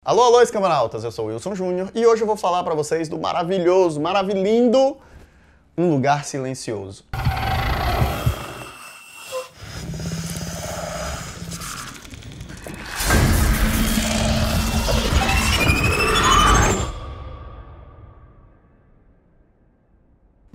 Alô, alô, escambonautas, eu sou o Wilson Júnior e hoje eu vou falar pra vocês do maravilhoso, maravilhindo Um Lugar Silencioso.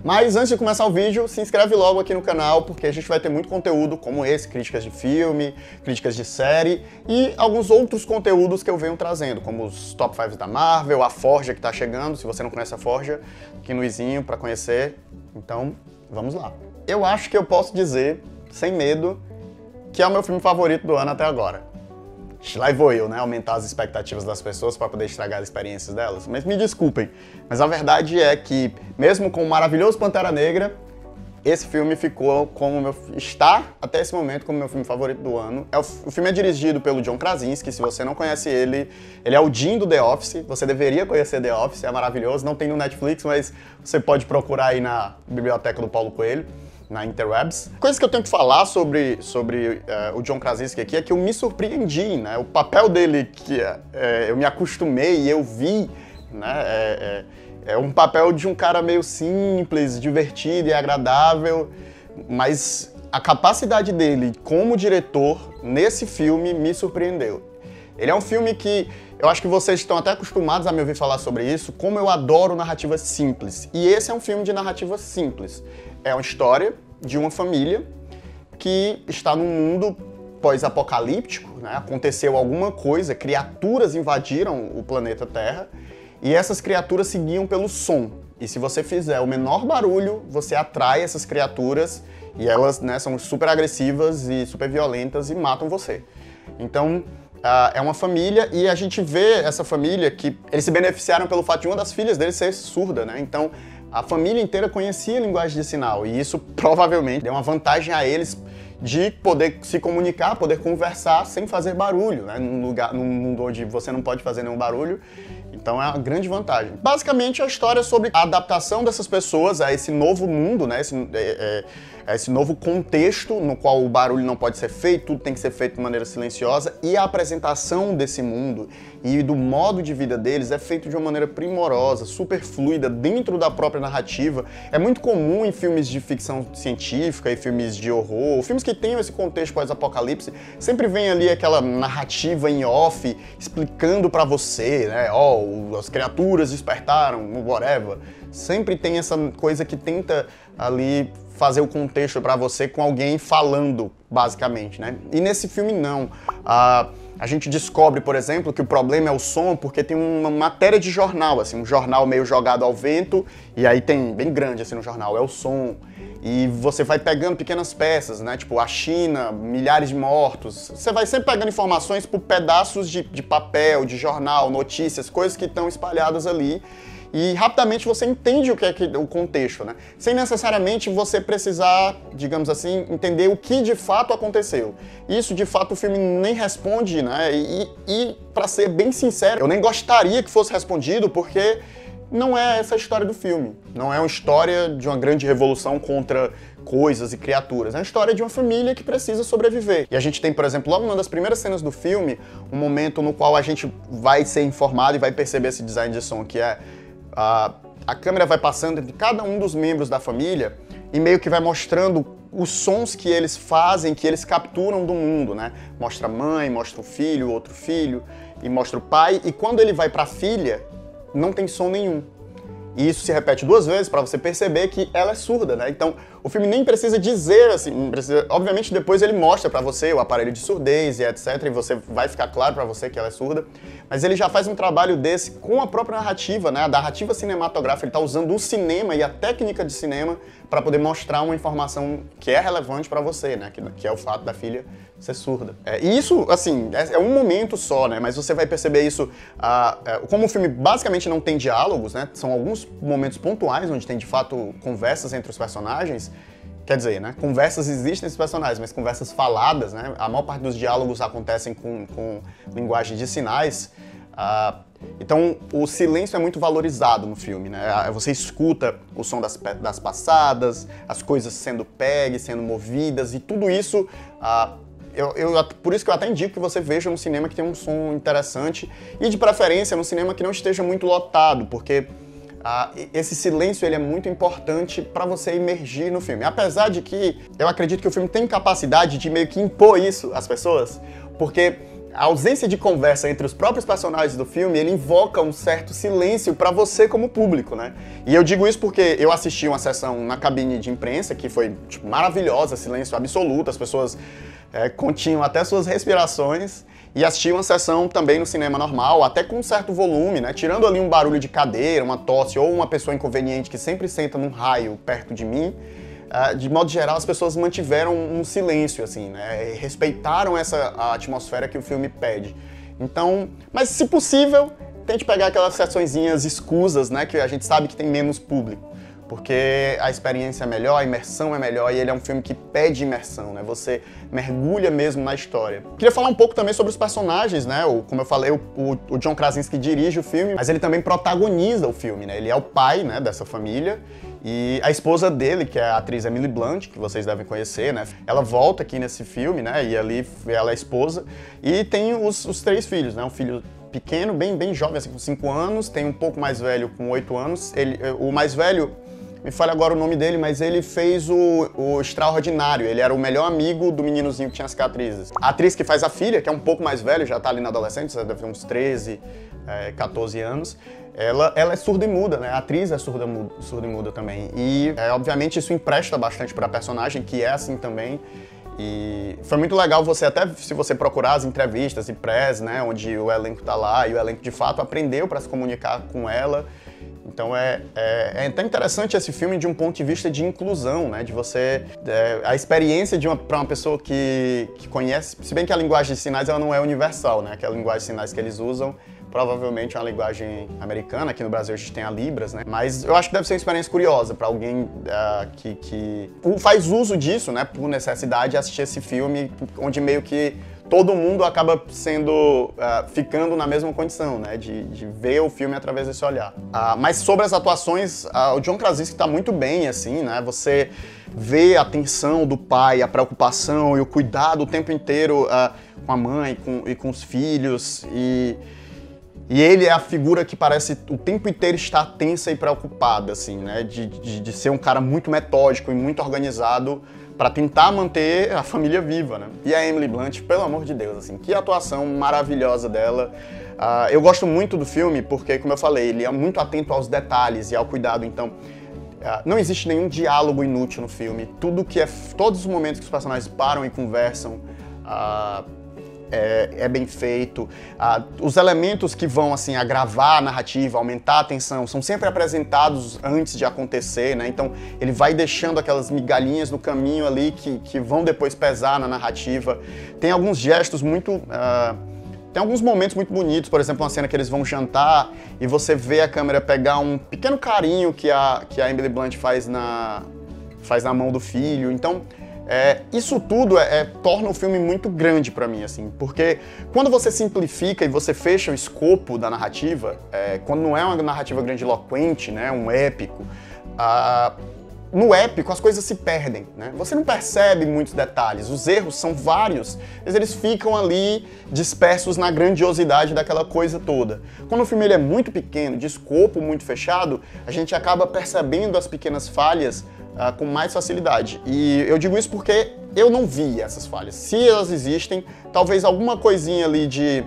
Mas antes de começar o vídeo, se inscreve logo aqui no canal, porque a gente vai ter muito conteúdo como esse, críticas de filme, críticas de série e alguns outros conteúdos que eu venho trazendo, como os Top 5 da Marvel, a Forja que tá chegando, se você não conhece a Forja, aqui no izinho pra conhecer, então vamos lá. Eu acho que eu posso dizer, sem medo, que é o meu filme favorito do ano até agora. Lá vou eu, né, aumentar as expectativas das pessoas para poder estragar as experiências delas. Mas me desculpem, mas a verdade é que, mesmo com o maravilhoso Pantera Negra, esse filme ficou como está até esse momento como meu filme favorito do ano. O filme é dirigido pelo John Krasinski, se você não conhece ele é o Jim do The Office, você deveria conhecer The Office, é maravilhoso, não tem no Netflix, mas você pode procurar aí na biblioteca do Paulo Coelho, na Interwebs. Coisa que eu tenho que falar sobre o John Krasinski aqui é que eu me surpreendi, né? O papel dele que eu me acostumei e eu vi, né? É um papel de um cara meio simples, divertido e agradável, mas a capacidade dele como diretor nesse filme me surpreendeu. Ele é um filme que eu acho que vocês estão até acostumados a me ouvir falar sobre isso, como eu adoro narrativas simples. E esse é um filme de narrativa simples. É uma história de uma família que está num mundo pós-apocalíptico, né? Aconteceu alguma coisa, criaturas invadiram o planeta Terra e essas criaturas seguiam pelo som. E se você fizer o menor barulho, você atrai essas criaturas e elas, né, são super agressivas e super violentas e matam você. Então, é uma família e a gente vê essa família que eles se beneficiaram pelo fato de uma das filhas deles ser surda, né? Então, a família inteira conhecia a linguagem de sinal e isso provavelmente deu uma vantagem a eles de poder se comunicar, poder conversar sem fazer barulho, né? Num mundo onde você não pode fazer nenhum barulho, então é uma grande vantagem. Basicamente, a história é sobre a adaptação dessas pessoas a esse novo mundo, né? Esse novo contexto no qual o barulho não pode ser feito, tudo tem que ser feito de maneira silenciosa e a apresentação desse mundo e do modo de vida deles é feito de uma maneira primorosa, super fluida, dentro da própria narrativa. É muito comum em filmes de ficção científica e filmes de horror, filmes que tenham esse contexto pós-apocalipse, sempre vem ali aquela narrativa em off explicando pra você, né, as criaturas despertaram, whatever. Sempre tem essa coisa que tenta ali fazer o contexto pra você com alguém falando, basicamente, né? E nesse filme não. A gente descobre, por exemplo, que o problema é o som porque tem uma matéria de jornal, assim, um jornal meio jogado ao vento, e aí tem, bem grande assim no jornal, é o som. E você vai pegando pequenas peças, né? Tipo, a China, milhares de mortos. Você vai sempre pegando informações por pedaços de papel, de jornal, notícias, coisas que estão espalhadas ali. E rapidamente você entende o que é o contexto, né? Sem necessariamente você precisar, digamos assim, entender o que de fato aconteceu. Isso, de fato, o filme nem responde, né? E para ser bem sincero, eu nem gostaria que fosse respondido, porque não é essa a história do filme. Não é uma história de uma grande revolução contra coisas e criaturas. É uma história de uma família que precisa sobreviver. E a gente tem, por exemplo, logo numa das primeiras cenas do filme, um momento no qual a gente vai ser informado e vai perceber esse design de som, que é a câmera vai passando entre cada um dos membros da família e meio que vai mostrando os sons que eles fazem, que eles capturam do mundo, né? Mostra a mãe, mostra o filho, outro filho, e mostra o pai, e quando ele vai para a filha, não tem som nenhum. E isso se repete duas vezes para você perceber que ela é surda, né? Então, o filme nem precisa dizer, assim, obviamente depois ele mostra para você o aparelho de surdez e etc, e você vai ficar claro para você que ela é surda, mas ele já faz um trabalho desse com a própria narrativa, né? A narrativa cinematográfica, ele tá usando o cinema e a técnica de cinema para poder mostrar uma informação que é relevante para você, né? Que é o fato da filha ser surda. E isso, assim, é um momento só, né? Mas você vai perceber isso, como o filme basicamente não tem diálogos, né? São alguns momentos pontuais onde tem, de fato, conversas entre os personagens. Quer dizer, né? Conversas existem entre os personagens, mas conversas faladas, né? A maior parte dos diálogos acontecem com linguagem de sinais. Então, o silêncio é muito valorizado no filme, né? Você escuta o som das passadas, as coisas sendo pegues, sendo movidas, e tudo isso por isso que eu até indico que você veja um cinema que tem um som interessante e, de preferência, num cinema que não esteja muito lotado, porque esse silêncio ele é muito importante para você imergir no filme. Apesar de que eu acredito que o filme tem capacidade de meio que impor isso às pessoas, porque a ausência de conversa entre os próprios personagens do filme, ele invoca um certo silêncio para você como público, né? E eu digo isso porque eu assisti uma sessão na cabine de imprensa que foi tipo, maravilhosa, silêncio absoluto, as pessoas continham até suas respirações, e assisti uma sessão também no cinema normal, até com um certo volume, né? Tirando ali um barulho de cadeira, uma tosse ou uma pessoa inconveniente que sempre senta num raio perto de mim, de modo geral as pessoas mantiveram um silêncio, assim, né? E respeitaram essa atmosfera que o filme pede. Então, mas se possível, tente pegar aquelas sessõezinhas escusas, né? Que a gente sabe que tem menos público. Porque a experiência é melhor, a imersão é melhor, e ele é um filme que pede imersão, né? Você mergulha mesmo na história. Queria falar um pouco também sobre os personagens, né? Como eu falei, o John Krasinski dirige o filme, mas ele também protagoniza o filme, né? Ele é o pai, né, dessa família, e a esposa dele, que é a atriz Emily Blunt, que vocês devem conhecer, né? Ela volta aqui nesse filme, né? E ali ela é a esposa, e tem os 3 filhos, né? Um filho pequeno, bem jovem, assim, com 5 anos, tem um pouco mais velho com 8 anos. O mais velho, me falha agora o nome dele, mas ele fez o Extraordinário. Ele era o melhor amigo do meninozinho que tinha cicatrizes. A atriz que faz a filha, que é um pouco mais velha, já tá ali na adolescente, deve ter uns 13, 14 anos, ela é surda e muda, né? A atriz é surda e muda também. E, obviamente, isso empresta bastante pra personagem, que é assim também. E foi muito legal você, até se você procurar as entrevistas e press, né, onde o elenco tá lá, e o elenco de fato aprendeu para se comunicar com ela. Então é até interessante esse filme de um ponto de vista de inclusão, né? De você... a experiência para uma pessoa que conhece... Se bem que a linguagem de sinais ela não é universal, né? Aquela linguagem de sinais que eles usam provavelmente é uma linguagem americana. Aqui no Brasil a gente tem a Libras, né? Mas eu acho que deve ser uma experiência curiosa para alguém que faz uso disso, né? Por necessidade, assistir esse filme, onde meio que todo mundo acaba ficando na mesma condição, né? De ver o filme através desse olhar. Mas sobre as atuações, o John Krasinski tá muito bem, assim, né? Você vê a tensão do pai, a preocupação e o cuidado o tempo inteiro com a mãe e com os filhos. E ele é a figura que parece o tempo inteiro estar tensa e preocupada, assim, né? De ser um cara muito metódico e muito organizado para tentar manter a família viva, né? E a Emily Blunt, pelo amor de Deus, assim, que atuação maravilhosa dela. Eu gosto muito do filme porque, como eu falei, ele é muito atento aos detalhes e ao cuidado, então não existe nenhum diálogo inútil no filme. Todos os momentos que os personagens param e conversam, é bem feito. Os elementos que vão assim agravar a narrativa, aumentar a tensão, são sempre apresentados antes de acontecer, né? Então ele vai deixando aquelas migalhinhas no caminho ali que vão depois pesar na narrativa. Tem alguns gestos muito... tem alguns momentos muito bonitos, por exemplo, uma cena que eles vão jantar e você vê a câmera pegar um pequeno carinho que a Emily Blunt faz na mão do filho. Então isso tudo torna o filme muito grande pra mim, assim, porque quando você simplifica e você fecha o escopo da narrativa, quando não é uma narrativa grandiloquente, né, um épico, no épico as coisas se perdem, né? Você não percebe muitos detalhes, os erros são vários, mas eles ficam ali dispersos na grandiosidade daquela coisa toda. Quando o filme ele é muito pequeno, de escopo muito fechado, a gente acaba percebendo as pequenas falhas com mais facilidade. E eu digo isso porque eu não vi essas falhas. Se elas existem, talvez alguma coisinha ali de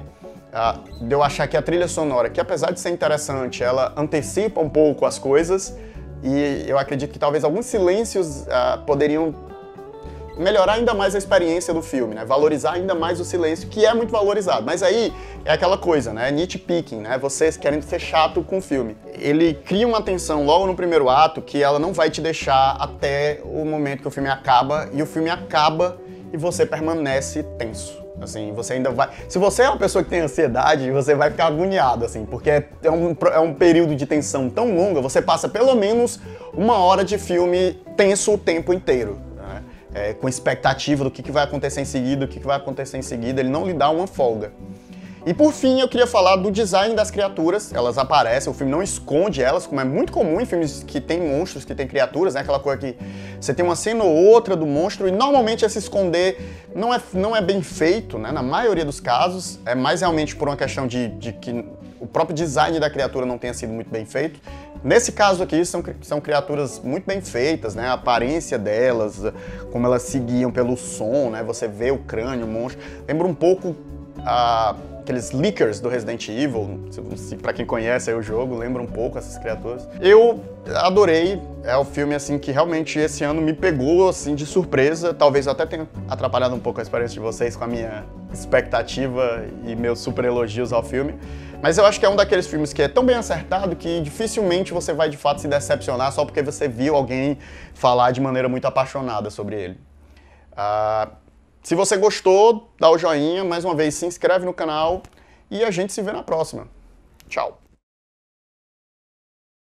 eu achar que a trilha sonora, que apesar de ser interessante, ela antecipa um pouco as coisas, e eu acredito que talvez alguns silêncios poderiam melhorar ainda mais a experiência do filme, né? Valorizar ainda mais o silêncio, que é muito valorizado. Mas aí é aquela coisa, né? Nitpicking, né? Vocês querendo ser chato com o filme. Ele cria uma tensão logo no primeiro ato que ela não vai te deixar até o momento que o filme acaba, e o filme acaba e você permanece tenso. Assim, você ainda vai... Se você é uma pessoa que tem ansiedade, você vai ficar agoniado, assim, porque é um período de tensão tão longo, você passa pelo menos 1 hora de filme tenso o tempo inteiro, né? Com expectativa do que vai acontecer em seguida, ele não lhe dá uma folga. E por fim, eu queria falar do design das criaturas. Elas aparecem, o filme não esconde elas, como é muito comum em filmes que tem monstros, que tem criaturas, né? Aquela coisa que você tem uma cena ou outra do monstro e normalmente esse esconder não é bem feito, né? Na maioria dos casos, é mais realmente por uma questão de que o próprio design da criatura não tenha sido muito bem feito. Nesse caso aqui, são criaturas muito bem feitas, né? A aparência delas, como elas seguiam pelo som, né? Você vê o crânio, o monstro. Lembra um pouco aqueles Lickers do Resident Evil, pra quem conhece aí o jogo, lembra um pouco essas criaturas. Eu adorei, é o filme assim que realmente esse ano me pegou assim de surpresa, talvez eu até tenha atrapalhado um pouco a experiência de vocês com a minha expectativa e meus super elogios ao filme, mas eu acho que é um daqueles filmes que é tão bem acertado que dificilmente você vai de fato se decepcionar só porque você viu alguém falar de maneira muito apaixonada sobre ele. Se você gostou, dá o joinha, mais uma vez se inscreve no canal e a gente se vê na próxima. Tchau!